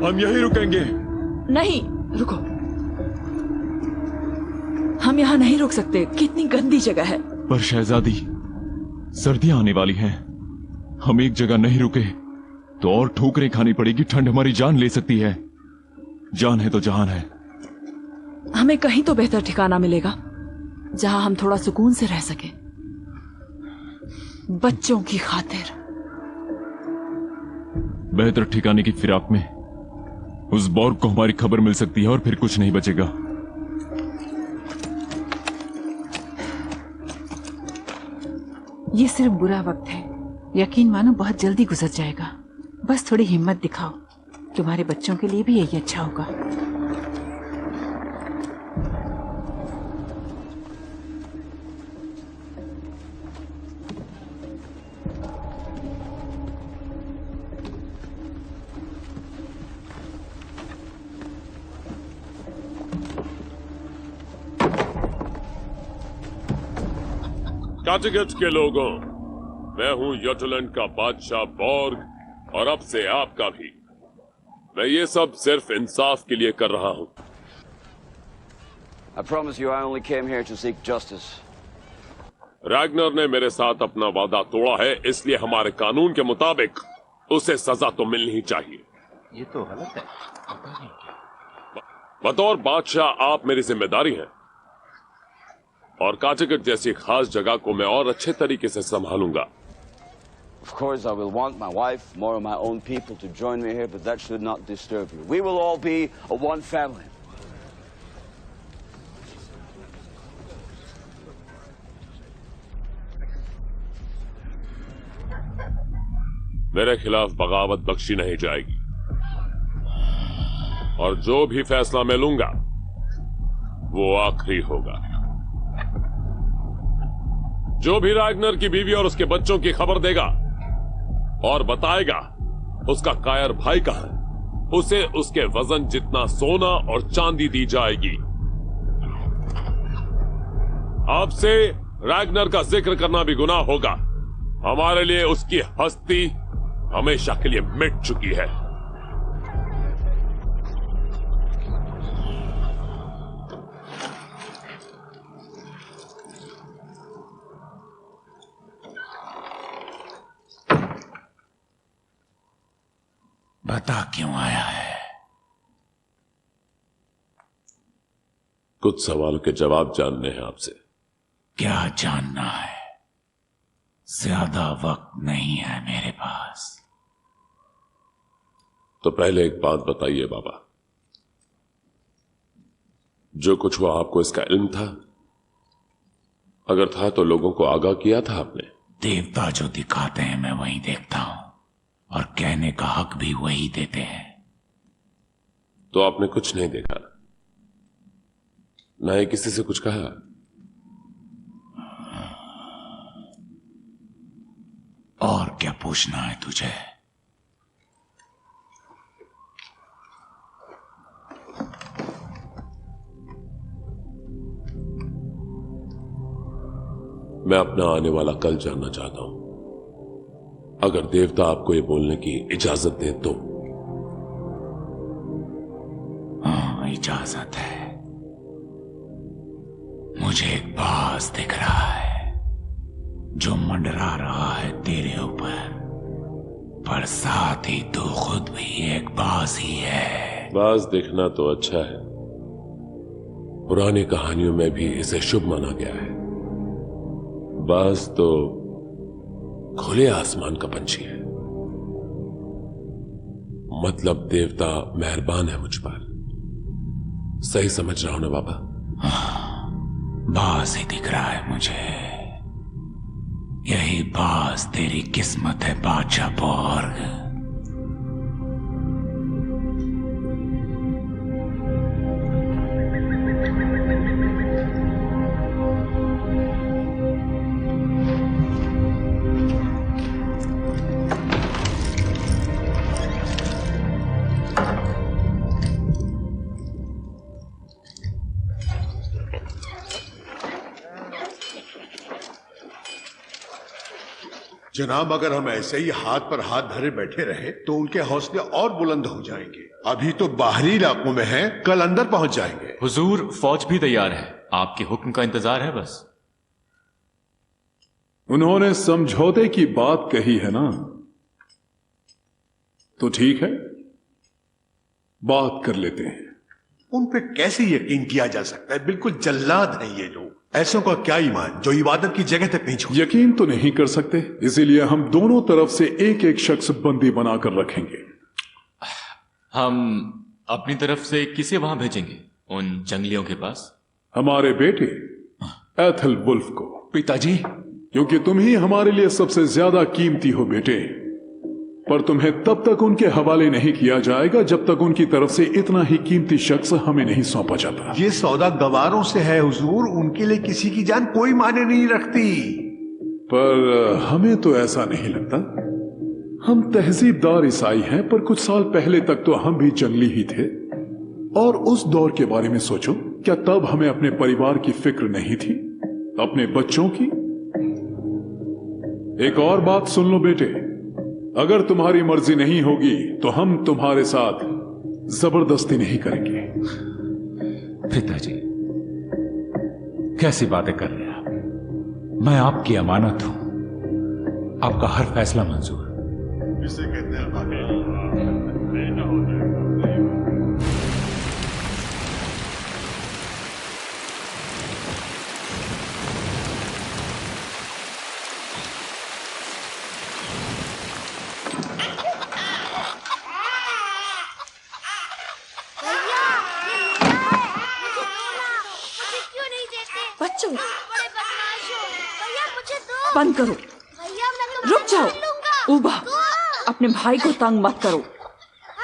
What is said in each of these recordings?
हम यहीं रुकेंगे। नहीं, रुको। हम यहाँ नहीं रुक सकते, कितनी गंदी जगह है। पर शहजादी, सर्दियां आने वाली हैं। हम एक जगह नहीं रुके तो और ठोकरें खानी पड़ेगी। ठंड हमारी जान ले सकती है। जान है तो जहान है। हमें कहीं तो बेहतर ठिकाना मिलेगा जहां हम थोड़ा सुकून से रह सके, बच्चों की खातिर। बेहतर ठिकाने की फिराक में उस बॉर्ग को हमारी खबर मिल सकती है और फिर कुछ नहीं बचेगा। ये सिर्फ बुरा वक्त है, यकीन मानो बहुत जल्दी गुजर जाएगा। बस थोड़ी हिम्मत दिखाओ, तुम्हारे बच्चों के लिए भी यही अच्छा होगा। काटिगच के लोगों, मैं हूं यटुलैंड का बादशाह बॉर्ग और अब से आपका भी। मैं ये सब सिर्फ इंसाफ के लिए कर रहा हूं। I promise you I only came here to seek justice. रैग्नर ने मेरे साथ अपना वादा तोड़ा है, इसलिए हमारे कानून के मुताबिक उसे सजा तो मिलनी ही चाहिए। ये तो गलत है। बतौर बादशाह आप मेरी जिम्मेदारी हैं और काटिगट जैसी खास जगह को मैं और अच्छे तरीके से संभालूंगा। Of course I will want my wife, more of my own people to join me here, but that should not disturb you. We will all be a one family. मेरे खिलाफ बगावत बख्शी नहीं जाएगी और जो भी फैसला मैं लूंगा वो आखिरी होगा। जो भी रैग्नर की बीवी और उसके बच्चों की खबर देगा और बताएगा उसका कायर भाई कहां है, उसे उसके वजन जितना सोना और चांदी दी जाएगी। आपसे रैग्नर का जिक्र करना भी गुनाह होगा। हमारे लिए उसकी हस्ती हमेशा के लिए मिट चुकी है। बता क्यों आया है? कुछ सवालों के जवाब जानने हैं आपसे। क्या जानना है? ज्यादा वक्त नहीं है मेरे पास। तो पहले एक बात बताइए बाबा, जो कुछ हुआ आपको इसका इल्म था? अगर था तो लोगों को आगाह किया था आपने? देवता जो दिखाते हैं मैं वही देखता हूं और कहने का हक भी वही देते हैं। तो आपने कुछ नहीं देखा, ना ही किसी से कुछ कहा? और क्या पूछना है तुझे? मैं अपना आने वाला कल जानना चाहता हूं, अगर देवता आपको ये बोलने की इजाजत दे तो। हाँ, इजाजत है। मुझे एक बाज दिख रहा है जो मंडरा रहा है तेरे ऊपर, पर साथ ही तू खुद भी एक बाज ही है। बाज दिखना तो अच्छा है, पुरानी कहानियों में भी इसे शुभ माना गया है। बाज तो खुले आसमान का पंछी है, मतलब देवता मेहरबान है मुझ पर। सही समझ रहा हूं ना बाबा? बाज ही दिख रहा है मुझे। यही बाज तेरी किस्मत है बादशाह बॉर्ग। जनाब, अगर हम ऐसे ही हाथ पर हाथ धरे बैठे रहे तो उनके हौसले और बुलंद हो जाएंगे। अभी तो बाहरी इलाकों में हैं, कल अंदर पहुंच जाएंगे। हुजूर, फौज भी तैयार है, आपके हुक्म का इंतजार है बस। उन्होंने समझौते की बात कही है ना, तो ठीक है, बात कर लेते हैं। उन पे कैसे यकीन किया जा सकता है? बिल्कुल जल्लाद हैं ये लोग। ऐसों का क्या ईमान जो इबादत की जगह तक नहीं छोड़। यकीन तो नहीं कर सकते, इसीलिए हम दोनों तरफ से एक एक शख्स बंदी बनाकर रखेंगे। हम अपनी तरफ से किसे वहां भेजेंगे? उन जंगलियों के पास? हमारे बेटे एथल वुल्फ को। पिताजी, क्योंकि तुम ही हमारे लिए सबसे ज्यादा कीमती हो बेटे, पर तुम्हें तब तक उनके हवाले नहीं किया जाएगा जब तक उनकी तरफ से इतना ही कीमती शख्स हमें नहीं सौंपा जाता। ये सौदा गवारों से है हुजूर, उनके लिए किसी की जान कोई मायने नहीं रखती। पर हमें तो ऐसा नहीं लगता। हम तहजीबदार ईसाई हैं, पर कुछ साल पहले तक तो हम भी जंगली ही थे। और उस दौर के बारे में सोचो, क्या तब हमें अपने परिवार की फिक्र नहीं थी, अपने बच्चों की? एक और बात सुन लो बेटे, अगर तुम्हारी मर्जी नहीं होगी तो हम तुम्हारे साथ जबरदस्ती नहीं करेंगे। पिताजी, कैसी बातें कर रहे हैं आप? मैं आपकी अमानत हूं, आपका हर फैसला मंजूर। इसे कहते हैं बच्चों, बड़े बदमाश हो। भैया मुझे दो। बंद करो, भैया मैं रुक जाओ। लूंगा। उबा, अपने भाई को तंग मत करो।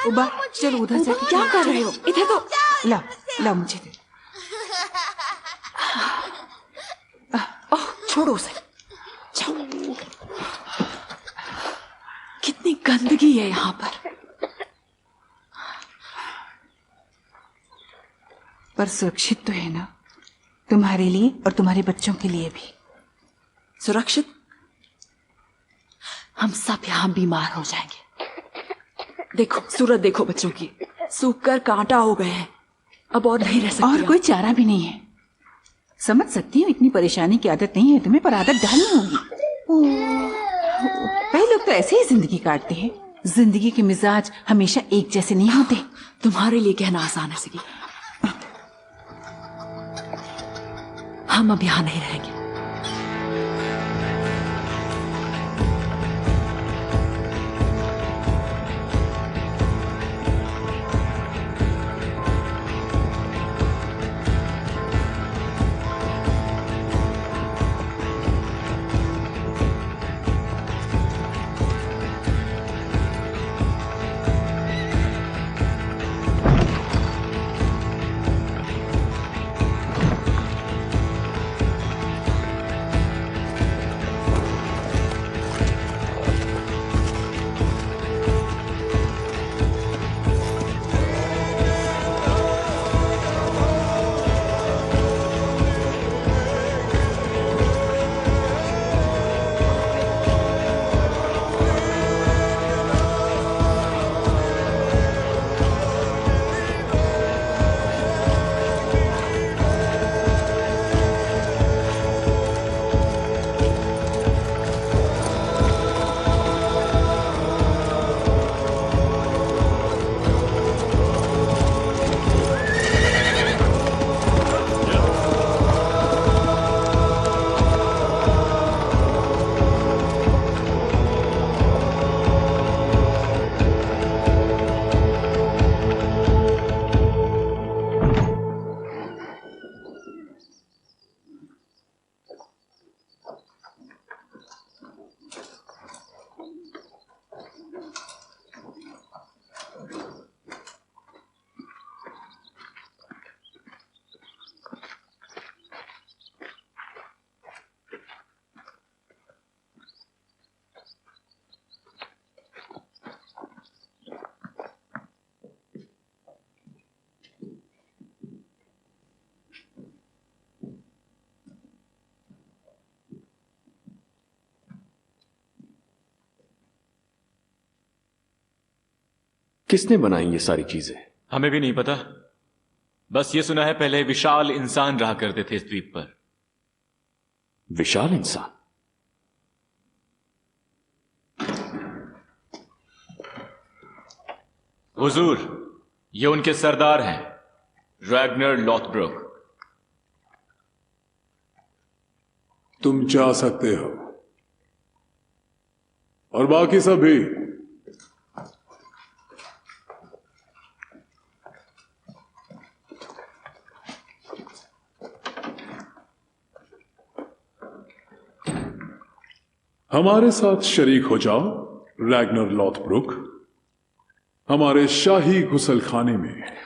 उबा, चलो उधर से। क्या कर रहे हो? इधर तो ला ला मुझे दे। ओह, छोड़ो उसे। जाओ। कितनी गंदगी है यहाँ पर सुरक्षित तो है ना, तुम्हारे लिए और तुम्हारे बच्चों के लिए भी। सुरक्षित? हम सब यहाँ बीमार हो जाएंगे। देखो सूरत, देखो बच्चों की, सूख कर कांटा हो गए हैं, अब और नहीं रह सकते। और कोई चारा भी नहीं है। समझ सकती हूँ इतनी परेशानी की आदत नहीं है तुम्हें, पर आदत डालनी होगी। कई लोग तो ऐसे ही जिंदगी काटते हैं। जिंदगी के मिजाज हमेशा एक जैसे नहीं होते। तुम्हारे लिए कहना आसान है सिगी। हम अब यहाँ नहीं रहेंगे। किसने बनाई ये सारी चीजें? हमें भी नहीं पता, बस ये सुना है पहले विशाल इंसान रहा करते थे इस द्वीप पर। विशाल इंसान? हुजूर, ये उनके सरदार हैं, रैग्नर लॉथब्रुक। तुम जा सकते हो, और बाकी सब भी। हमारे साथ शरीक हो जाओ रैग्नर लॉथब्रुक, हमारे शाही गुसलखाने में।